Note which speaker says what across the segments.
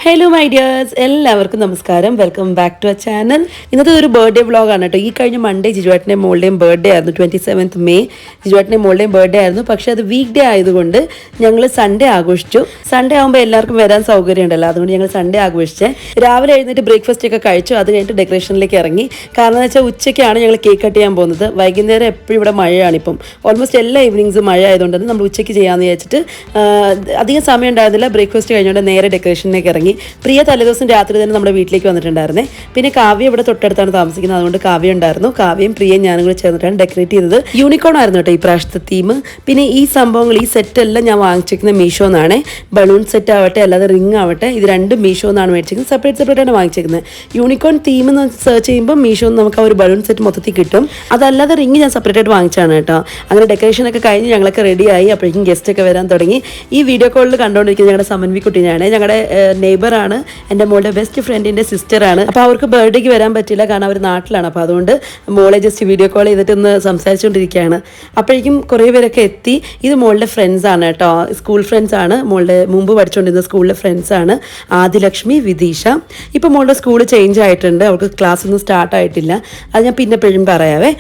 Speaker 1: Hello my dears, എല്ലാവർക്കും നമസ്കാരം. Welcome back to our channel. ഇന്നത്തെ ഒരു ബർത്ത്ഡേ വ്ളോഗാണ് കേട്ടോ. ഈ കഴിഞ്ഞ മൺഡേ ജിജുവേട്ടൻ്റെ മോളുടെയും ബർത്ത്ഡേ ആയിരുന്നു. 27th മെയ് ജിജുവേട്ടൻ്റെ മോളുടെയും ബർത്ത്ഡേ ആയിരുന്നു. പക്ഷേ അത് വീക്ക് ഡേ ആയതുകൊണ്ട് ഞങ്ങൾ സൺഡേ ആഘോഷിച്ചു. സൺഡേ ആകുമ്പോൾ എല്ലാവർക്കും വരാൻ സൗകര്യം ഉണ്ടല്ലോ, അതുകൊണ്ട് ഞങ്ങൾ സൺഡേ ആഘോഷിച്ചേ. രാവിലെ എഴുന്നേറ്റ് ബ്രേക്ക്ഫാസ്റ്റ് ഒക്കെ കഴിച്ചു. അത് കഴിഞ്ഞിട്ട് ഡെക്കറേഷനിലേക്ക് ഇറങ്ങി. കാരണം എന്ന് വെച്ചാൽ ഉച്ചയ്ക്കാണ് ഞങ്ങൾ കേക്ക് കട്ട് ചെയ്യാൻ പോകുന്നത്. വൈകുന്നേരം എപ്പോഴും ഇവിടെ മഴയാണ്. ഇപ്പം ഓൾമോസ്റ്റ് എല്ലാ ഈവനിങ്സും മഴ ആയതുകൊണ്ട് നമ്മൾ ഉച്ചയ്ക്ക് ചെയ്യാമെന്ന് വിചാരിച്ചിട്ട് അധികം സമയം ഉണ്ടായിരുന്നില്ല. ബ്രേക്ക്ഫാസ്റ്റ് കഴിഞ്ഞുകൊണ്ട് നേരെ ഡെക്കറേഷനിലേക്ക് ഇറങ്ങി. പ്രിയ തലേദിവസം രാത്രി തന്നെ നമ്മുടെ വീട്ടിലേക്ക് വന്നിട്ടുണ്ടായിരുന്നേ. പിന്നെ കാവ്യ ഇവിടെ തൊട്ടടുത്താണ് താമസിക്കുന്നത്, അതുകൊണ്ട് കാവ്യ ഉണ്ടായിരുന്നു. കാവ്യയും പ്രിയയും ഞാനും കൂടി ചേർന്നിട്ടാണ് ഡെക്കറേറ്റ് ചെയ്തത്. യൂണിക്കോൺ ആയിരുന്നു കേട്ടോ ഈ പ്രാവശ്യത്തെ തീം. പിന്നെ ഈ സംഭവങ്ങൾ, ഈ സെറ്റ് എല്ലാം ഞാൻ വാങ്ങിച്ചിരിക്കുന്ന മീഷോ എന്നാണ്. ബലൂൺ സെറ്റ് ആവട്ടെ അല്ലാതെ റിംഗ് ആവട്ടെ, ഇത് രണ്ടും മീഷോ എന്നാണ് മേടിച്ചിരിക്കുന്നത്. സെപ്പറേറ്റ് ആണ് വാങ്ങിച്ചിരിക്കുന്നത്. യൂണിക്കോൺ തീം എന്ന് സെർച്ച് ചെയ്യുമ്പോൾ മീഷോ നമുക്ക് ആ ഒരു ബലൂൺ സെറ്റ് മൊത്തത്തിൽ കിട്ടും. അതല്ലാതെ റിംഗ് ഞാൻ സെപ്പറേറ്റ് ആയിട്ട് വാങ്ങിച്ചാണ് കേട്ടോ. അങ്ങനെ ഡെക്കറേഷനൊക്കെ കഴിഞ്ഞ് ഞങ്ങളൊക്കെ റെഡിയായി. അപ്പോഴേക്കും ഗസ്റ്റ് ഒക്കെ വരാൻ തുടങ്ങി. ഈ വീഡിയോ കോളിൽ കണ്ടുകൊണ്ടിരിക്കുന്നത് ഞങ്ങളുടെ സമൻവി കുട്ടീനെയാണ്. ഞങ്ങളുടെ നെയ്ബറാണ്, എൻ്റെ മോളുടെ ബെസ്റ്റ് ഫ്രണ്ടിൻ്റെ സിസ്റ്ററാണ്. അപ്പോൾ അവർക്ക് ബർത്ത്ഡേക്ക് വരാൻ പറ്റില്ല, കാരണം അവർ നാട്ടിലാണ്. അപ്പോൾ അതുകൊണ്ട് മോളെ ജസ്റ്റ് വീഡിയോ കോൾ ചെയ്തിട്ട് ഒന്ന് സംസാരിച്ചുകൊണ്ടിരിക്കുകയാണ്. അപ്പോഴേക്കും കുറേ പേരൊക്കെ എത്തി. ഇത് മോളുടെ ഫ്രണ്ട്സാണ് കേട്ടോ, സ്കൂൾ ഫ്രണ്ട്സാണ്. മോളുടെ മുമ്പ് പഠിച്ചുകൊണ്ടിരുന്ന സ്കൂളിലെ ഫ്രണ്ട്സാണ് ആദിലക്ഷ്മി, വിദീഷ. ഇപ്പോൾ മോളുടെ സ്കൂൾ ചേഞ്ച് ആയിട്ടുണ്ട്, അവൾക്ക് ക്ലാസ് ഒന്നും സ്റ്റാർട്ട് ആയിട്ടില്ല. അത് ഞാൻ പിന്നെ എപ്പോഴും പറയാവേ.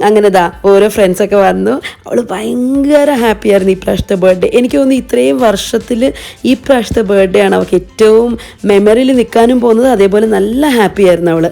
Speaker 1: അങ്ങനെ ഓരോ ഫ്രണ്ട്സൊക്കെ വന്നു. അവൾ ഭയങ്കര ഹാപ്പി ആയിരുന്നു ഈ പ്രാവശ്യത്തെ ബർത്ത്ഡേ. എനിക്ക് തോന്നുന്നു ഇത്രയും വർഷത്തിൽ ഈ പ്രാവശ്യത്തെ ബർത്ത്ഡേ ആണ് അവൾക്ക് ഏറ്റവും മെമ്മറിയിൽ നിൽക്കാനും പോകുന്നത്. അതേപോലെ നല്ല ഹാപ്പി ആയിരുന്നു അവള്.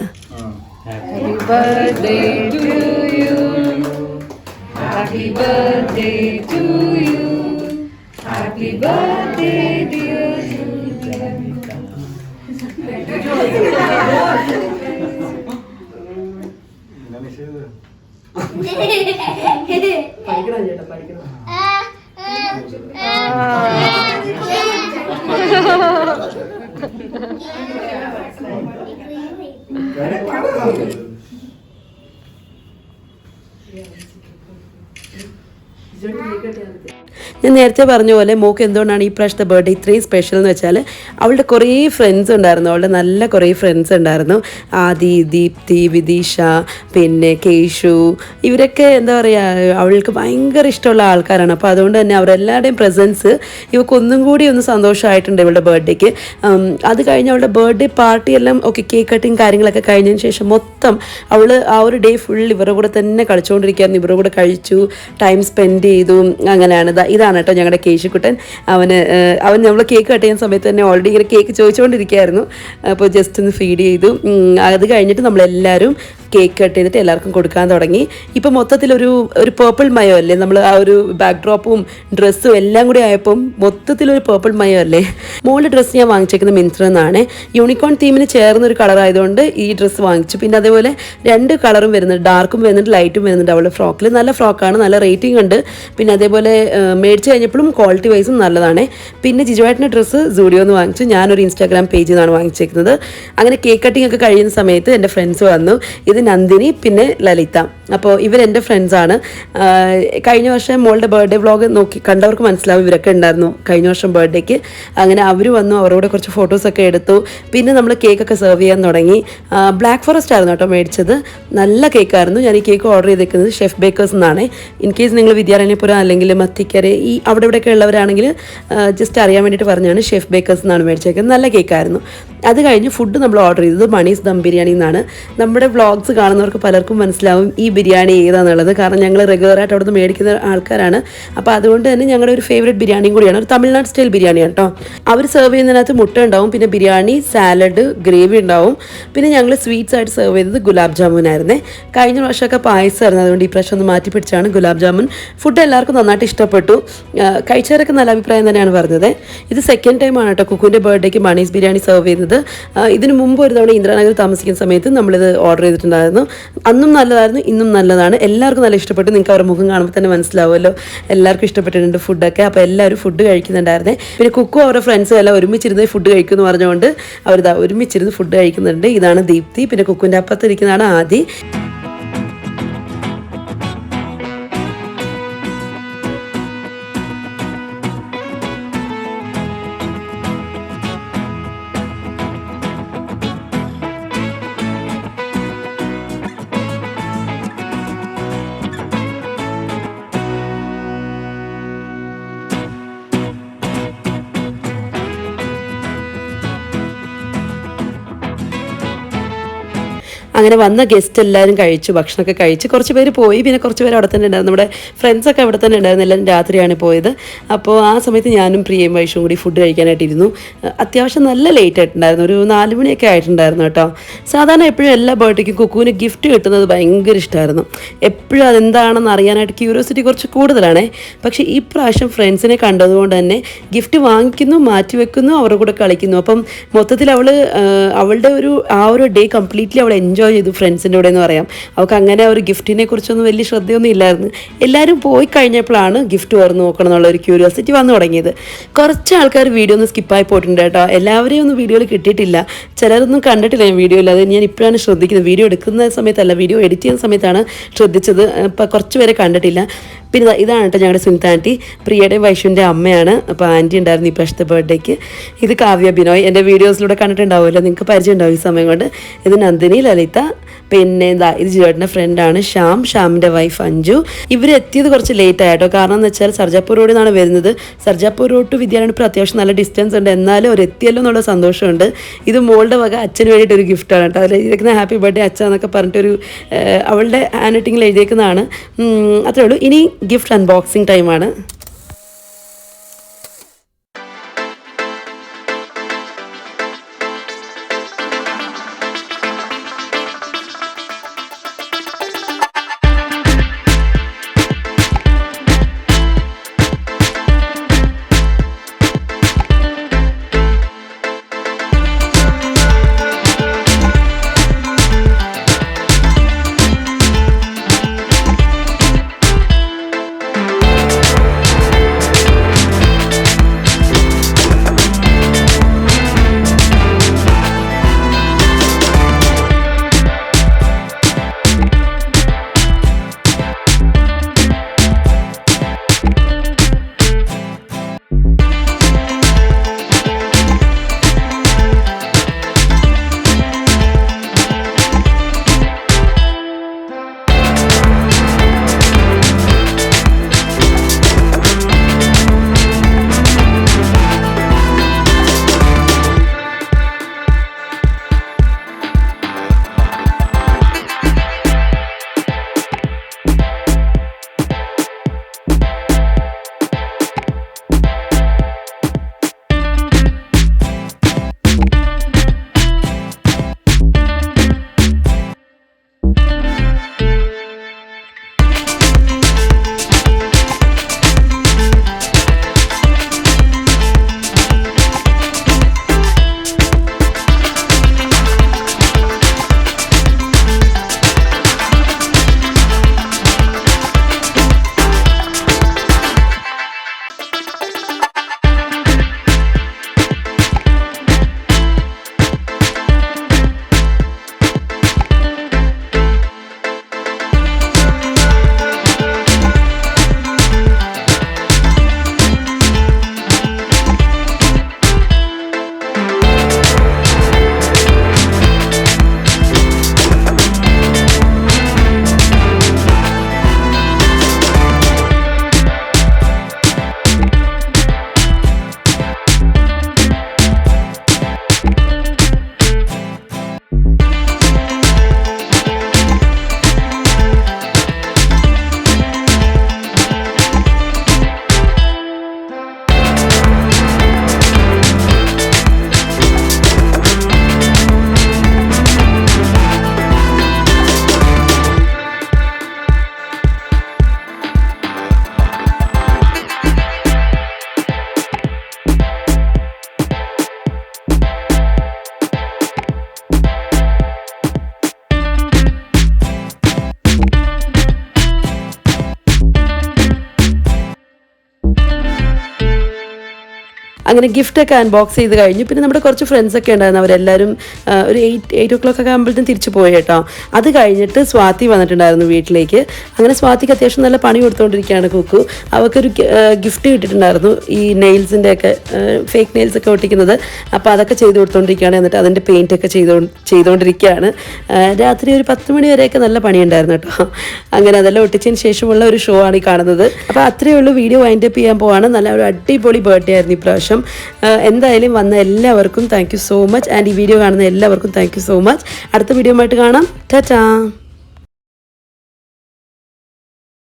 Speaker 1: ഞാൻ നേരത്തെ പറഞ്ഞ പോലെ മോക്ക് എന്തുകൊണ്ടാണ് ഈ പ്രാവശ്യത്തെ ബർത്ത്ഡേ ഇത്രയും സ്പെഷ്യൽ എന്ന് വെച്ചാൽ അവളുടെ കുറേ ഫ്രണ്ട്സ് ഉണ്ടായിരുന്നു. അവളുടെ നല്ല കുറേ ഫ്രണ്ട്സ് ഉണ്ടായിരുന്നു. ആദി, ദീപ്തി, വിദീഷ, പിന്നെ കേശു, ഇവരൊക്കെ എന്താ പറയുക, അവൾക്ക് ഭയങ്കര ഇഷ്ടമുള്ള ആൾക്കാരാണ്. അപ്പോൾ അതുകൊണ്ട് തന്നെ അവരെല്ലാവരുടെയും പ്രസൻസ് ഇവൾക്ക് ഒന്നും കൂടി ഒന്ന് സന്തോഷമായിട്ടുണ്ട് ഇവളുടെ ബർത്ത്ഡേക്ക്. അത് കഴിഞ്ഞ് അവളുടെ ബർത്ത്ഡേ പാർട്ടിയെല്ലാം ഓക്കെ, കേക്ക് കട്ടിങ് കാര്യങ്ങളൊക്കെ കഴിഞ്ഞതിന് ശേഷം മൊത്തം അവൾ ആ ഒരു ഡേ ഫുൾ ഇവരുടെ കൂടെ തന്നെ കളിച്ചുകൊണ്ടിരിക്കുകയായിരുന്നു. ഇവരുടെ കൂടെ കഴിച്ചു, ടൈം സ്പെൻഡ് ചെയ്തു. അങ്ങനെയാണ്. ഇതാണ് കേട്ടോ ഞങ്ങളുടെ കേശുക്കുട്ടൻ. അവൻ നമ്മൾ കേക്ക് കട്ട് ചെയ്യുന്ന സമയത്ത് തന്നെ ഓൾറെഡി ഇങ്ങനെ കേക്ക് ചോദിച്ചുകൊണ്ടിരിക്കുകയായിരുന്നു. അപ്പോൾ ജസ്റ്റ് ഒന്ന് ഫീഡ് ചെയ്തു. അത് കഴിഞ്ഞിട്ട് നമ്മളെല്ലാവരും കേക്ക് കട്ട് ചെയ്തിട്ട് എല്ലാവർക്കും കൊടുക്കാൻ തുടങ്ങി. ഇപ്പം മൊത്തത്തിലൊരു പേർപ്പിൾ മയോ അല്ലേ, നമ്മൾ ആ ഒരു ബാക്ക് ഡ്രോപ്പും ഡ്രസ്സും എല്ലാം കൂടി ആയപ്പം മൊത്തത്തിലൊരു പേർപ്പിൾ മയോ അല്ലേ. മോളുടെ ഡ്രസ്സ് ഞാൻ വാങ്ങിച്ചേക്കുന്നത് മിന്ത്ര എന്നാണ്. യൂണിക്കോൺ തീമിന് ചേർന്നൊരു കളർ ആയതുകൊണ്ട് ഈ ഡ്രസ്സ് വാങ്ങിച്ചു. പിന്നെ അതേപോലെ 2 കളറും വരുന്നുണ്ട്, ഡാർക്കും വരുന്നുണ്ട്, ലൈറ്റും വരുന്നുണ്ട് അവളുടെ ഫ്രോക്കിൽ. നല്ല ഫ്രോക്കാണ്, നല്ല റേറ്റിംഗ് ഉണ്ട്. പിന്നെ അതേപോലെ മേടിച്ച് കഴിഞ്ഞപ്പോഴും ക്വാളിറ്റി വൈസും നല്ലതാണ്. പിന്നെ ജിജുവായിട്ടിൻ്റെ ഡ്രസ്സ് സൂഡിയോ എന്ന് വാങ്ങിച്ചു. ഞാനൊരു ഇൻസ്റ്റാഗ്രാം പേജിൽ നിന്നാണ് വാങ്ങിച്ചേക്കുന്നത്. അങ്ങനെ കേക്ക് കട്ടിംഗ് ഒക്കെ കഴിയുന്ന സമയത്ത് എൻ്റെ ഫ്രണ്ട്സ് വന്നു. ഇത് നന്ദിനി, പിന്നെ ലളിത. അപ്പോൾ ഇവരെൻ്റെ ഫ്രണ്ട്സാണ്. കഴിഞ്ഞ വർഷം മോളുടെ ബർത്ത്ഡേ വ്ളോഗ് നോക്കി കണ്ടവർക്ക് മനസ്സിലാവും ഇവരൊക്കെ ഉണ്ടായിരുന്നു കഴിഞ്ഞ വർഷം ബർത്ത്ഡേക്ക്. അങ്ങനെ അവർ വന്നു, അവരോട് കുറച്ച് ഫോട്ടോസൊക്കെ എടുത്തു. പിന്നെ നമ്മൾ കേക്കൊക്കെ സെർവ് ചെയ്യാൻ തുടങ്ങി. ബ്ലാക്ക് ഫോറസ്റ്റ് ആയിരുന്നു കേട്ടോ മേടിച്ചത്, നല്ല കേക്കായിരുന്നു. ഞാൻ ഈ കേക്ക് ഓർഡർ ചെയ്തേക്കുന്നത് ഷെഫ് ബേക്കേഴ്സ് എന്നാണ്. ഇൻ കേസ് നിങ്ങൾ വിദ്യാരണ്യപുരം അല്ലെങ്കിൽ മത്തിക്കര ഈ അവിടെ ഇവിടെയൊക്കെ ഉള്ളവരാണെങ്കിൽ ജസ്റ്റ് അറിയാൻ വേണ്ടിയിട്ട് പറഞ്ഞാണ്. ഷെഫ് ബേക്കേഴ്സ് എന്നാണ് മേടിച്ചേക്കുന്നത്, നല്ല കേക്കായിരുന്നു. അത് കഴിഞ്ഞ് ഫുഡ് നമ്മൾ ഓർഡർ ചെയ്തത് മണീസ് ദം ബിരിയാണി എന്നാണ്. നമ്മുടെ വ്ളോഗ്സ് കാണുന്നവർക്ക് പലർക്കും മനസ്സിലാവും ഈ ബിരിയാണി ഏതാണെന്നുള്ളത്, കാരണം ഞങ്ങൾ റെഗുലറായിട്ട് അവിടെ നിന്ന് മേടിക്കുന്ന ആൾക്കാരാണ്. അപ്പോൾ അതുകൊണ്ട് തന്നെ ഞങ്ങളുടെ ഒരു ഫേവറേറ്റ് ബിരിയാണിയും കൂടിയാണ്. ഒരു തമിഴ്നാട് സ്റ്റൈൽ ബിരിയാണിയാണ് കേട്ടോ. അവർ സെർവ് ചെയ്യുന്നതിനകത്ത് മുട്ട ഉണ്ടാവും, പിന്നെ ബിരിയാണി, സാലഡ്, ഗ്രേവി ഉണ്ടാവും. പിന്നെ ഞങ്ങൾ സ്വീറ്റ്സ് ആയിട്ട് സെർവ് ചെയ്തത് ഗുലാബ് ജാമുൻ ആയിരുന്നേ. കഴിഞ്ഞ വർഷമൊക്കെ പായസമായിരുന്നു, അതുകൊണ്ട് ഈ പ്രാവശ്യം ഒന്ന് മാറ്റി പിടിച്ചാണ് ഗുലാബ് ജാമുൻ. ഫുഡ് എല്ലാവർക്കും നന്നായിട്ട് ഇഷ്ടപ്പെട്ടു. കഴിച്ചവരൊക്കെ നല്ല അഭിപ്രായം തന്നെയാണ് പറഞ്ഞത്. ഇത് സെക്കൻഡ് ടൈമാണ് കേട്ടോ കുക്കുവിൻ്റെ ബർത്ത്ഡേക്ക് മണീസ് ബിരിയാണി സെർവ് ചെയ്യുന്നത്. ഇതിന് മുമ്പ് ഒരു തവണ ഇന്ദ്രാനഗർ താമസിക്കുന്ന സമയത്ത് നമ്മളിത് ഓർഡർ ചെയ്തിട്ടുണ്ടായിരുന്നു. അന്നും നല്ലതായിരുന്നു, ഇന്നും നല്ലതാണ്. എല്ലാവർക്കും നല്ല ഇഷ്ടപ്പെട്ടു. നിങ്ങൾക്ക് അവരുടെ മുഖം കാണുമ്പോൾ തന്നെ മനസ്സിലാവുമല്ലോ എല്ലാവർക്കും ഇഷ്ടപ്പെട്ടിട്ടുണ്ട് ഫുഡൊക്കെ. അപ്പോൾ എല്ലാവരും ഫുഡ് കഴിക്കുന്നുണ്ടായിരുന്നേ. പിന്നെ കുക്കും അവരുടെ ഫ്രണ്ട്സും എല്ലാം ഒരുമിച്ചിരുന്ന് ഫുഡ് കഴിക്കുമെന്ന് പറഞ്ഞുകൊണ്ട് അവർ ഒരുമിച്ചിരുന്ന് ഫുഡ് കഴിക്കുന്നുണ്ട്. ഇതാണ് ദീപ്തി. പിന്നെ കുക്കുവിൻ്റെ അപ്പുറത്തിരിക്കുന്നതാണ് ആദി. അങ്ങനെ വന്ന ഗസ്റ്റ് എല്ലാവരും കഴിച്ചു, ഭക്ഷണമൊക്കെ കഴിച്ച് കുറച്ച് പേര് പോയി, പിന്നെ കുറച്ച് പേര് അവിടെ തന്നെ ഉണ്ടായിരുന്നു. നമ്മുടെ ഫ്രണ്ട്സൊക്കെ അവിടെ തന്നെ ഉണ്ടായിരുന്നു. എല്ലാവരും രാത്രിയാണ് പോയത്. അപ്പോൾ ആ സമയത്ത് ഞാനും പ്രിയയും വൈഷും കൂടി ഫുഡ് കഴിക്കാനായിട്ടിരുന്നു. അത്യാവശ്യം നല്ല ലേറ്റ് ആയിട്ടുണ്ടായിരുന്നു, ഒരു 4 മണിയൊക്കെ ആയിട്ടുണ്ടായിരുന്നു കേട്ടോ. സാധാരണ എപ്പോഴും എല്ലാ ബർത്ത്ഡേക്കും കുക്കുവിന് ഗിഫ്റ്റ് കിട്ടുന്നത് ഭയങ്കര ഇഷ്ടമായിരുന്നു. എപ്പോഴും അതെന്താണെന്ന് അറിയാനായിട്ട് ക്യൂരിയോസിറ്റി കുറച്ച് കൂടുതലാണേ. പക്ഷേ ഈ പ്രാവശ്യം ഫ്രണ്ട്സിനെ കണ്ടതുകൊണ്ട് തന്നെ ഗിഫ്റ്റ് വാങ്ങിക്കുന്നു, മാറ്റിവെക്കുന്നു, അവരുടെ കൂടെ കളിക്കുന്നു. അപ്പം മൊത്തത്തിൽ അവളുടെ ആ ഒരു ഡേ കംപ്ലീറ്റ്ലി അവൾ എൻജോയ് ചെയ്തു ഫ്രണ്ട്സിൻ്റെ കൂടെ എന്ന് പറയാം. അവൾക്ക് അങ്ങനെ ഒരു ഗിഫ്റ്റിനെ കുറിച്ചൊന്നും വലിയ ശ്രദ്ധയൊന്നും ഇല്ലായിരുന്നു. എല്ലാവരും പോയി കഴിഞ്ഞപ്പോഴാണ് ഗിഫ്റ്റ് തുറന്ന് നോക്കണം എന്നുള്ള ഒരു ക്യൂരിയോസിറ്റി വന്നു തുടങ്ങിയത്. കുറച്ച് ആൾക്കാർ വീഡിയോ ഒന്ന് സ്കിപ്പായി പോയിട്ടുണ്ട് കേട്ടോ. എല്ലാവരെയും ഒന്നും വീഡിയോയിൽ കിട്ടിയിട്ടില്ല, ചിലരൊന്നും കണ്ടിട്ടില്ല ഞാൻ വീഡിയോയിൽ. അത് ഞാൻ ഇപ്പോഴാണ് ശ്രദ്ധിക്കുന്നത്, വീഡിയോ എടുക്കുന്ന സമയത്തല്ല, വീഡിയോ എഡിറ്റ് ചെയ്യുന്ന സമയത്താണ് ശ്രദ്ധിച്ചത്. ഇപ്പം കുറച്ച് പേരെ കണ്ടിട്ടില്ല. പിന്നെ ഇതാണ് കേട്ടോ ഞങ്ങളുടെ സുനിത ആൻറ്റി, പ്രിയയുടെ വൈഷുവിൻ്റെ അമ്മയാണ്. അപ്പോൾ ആൻറ്റി ഉണ്ടായിരുന്നു ഈ പ്രാവശ്യത്തെ ബർത്ത്ഡേക്ക്. ഇത് കാവ്യ ബിനോയ്, എൻ്റെ വീഡിയോസിലൂടെ കണ്ടിട്ടുണ്ടാവുമല്ലോ, നിങ്ങൾക്ക് പരിചയം ഉണ്ടാവും ഈ സമയം കൊണ്ട്. ഇത് നന്ദിനി ലളിത, പിന്നെ ഇത് ജിയോട്ടിൻ്റെ ഫ്രണ്ടാണ് ഷ്യാമിൻ്റെ വൈഫ് അഞ്ജു. ഇവരെത്തിയത് കുറച്ച് ലേറ്റ് ആയിട്ടോ. കാരണം എന്ന് വെച്ചാൽ സർജാപൂർ റോഡിൽ നിന്നാണ് വരുന്നത്. സർജാപൂർ റോഡ് ടു വിദ്യാലയം ഇപ്പോൾ അത്യാവശ്യം നല്ല ഡിസ്റ്റൻസ് ഉണ്ട്, എന്നാലും അവർ എത്തിയല്ലോ എന്നുള്ള സന്തോഷമുണ്ട്. ഇത് മോളുടെ വക അച്ഛന് വേണ്ടിയിട്ട് ഒരു ഗിഫ്റ്റാണ് കേട്ടോ. അതിൽ എഴുതിയിരിക്കുന്ന ഹാപ്പി ബർത്ത്ഡേ അച്ഛ എന്നൊക്കെ പറഞ്ഞിട്ടൊരു അവളുടെ ഹാൻഡ് റൈറ്റിങ്ങിൽ എഴുതിയേക്കുന്നതാണ്. അത്രേ ഉള്ളൂ. ഇനി ഗിഫ്റ്റ് അൺബോക്സിങ് ടൈമാണ്. അങ്ങനെ ഗിഫ്റ്റൊക്കെ അൺബോക്സ് ചെയ്ത് കഴിഞ്ഞു. പിന്നെ നമ്മുടെ കുറച്ച് ഫ്രണ്ട്സൊക്കെ ഉണ്ടായിരുന്നു, അവരെല്ലാവരും ഒരു 8 o'clock ഒക്കെ ആകുമ്പോഴത്തേക്കും തിരിച്ചു പോയി കേട്ടോ. അത് കഴിഞ്ഞിട്ട് സ്വാതി വന്നിട്ടുണ്ടായിരുന്നു വീട്ടിലേക്ക്. അങ്ങനെ സ്വാതിക്ക് അത്യാവശ്യം നല്ല പണി കൊടുത്തുകൊണ്ടിരിക്കുകയാണ് കുക്കു. അവൾക്കൊരു ഗിഫ്റ്റ് കിട്ടിയിട്ടുണ്ടായിരുന്നു, ഈ നെയിൽസിൻ്റെ ഒക്കെ ഫേക്ക് നെയിൽസ് ഒക്കെ ഒട്ടിക്കുന്നത്. അപ്പോൾ അതൊക്കെ ചെയ്ത് കൊടുത്തുകൊണ്ടിരിക്കുകയാണ്. എന്നിട്ട് അതിൻ്റെ പെയിൻറ്റൊക്കെ ചെയ്തുകൊണ്ടിരിക്കുകയാണ്. രാത്രി ഒരു 10 മണി വരെയൊക്കെ നല്ല പണിയുണ്ടായിരുന്നു കേട്ടോ. അങ്ങനെ അതെല്ലാം ഒട്ടിച്ചതിന് ശേഷമുള്ള ഒരു ഷോ ആണ് ഈ കാണുന്നത്. അപ്പോൾ അത്രയേ ഉള്ളൂ, വീഡിയോ വൈൻഡ് അപ്പ് ചെയ്യാൻ പോവാണ്. നല്ല ഒരു അടിപൊളി ബർത്ത്ഡേ ആയിരുന്നു ഇപ്രാവശ്യം. എന്തായാലും വന്ന എല്ലാവർക്കും thank you so much. And ഈ വീഡിയോ കാണുന്ന എല്ലാവർക്കും താങ്ക് യു സോ മച്ച്. അടുത്ത വീഡിയോ ആയിട്ട് കാണാം. ടാറ്റാ.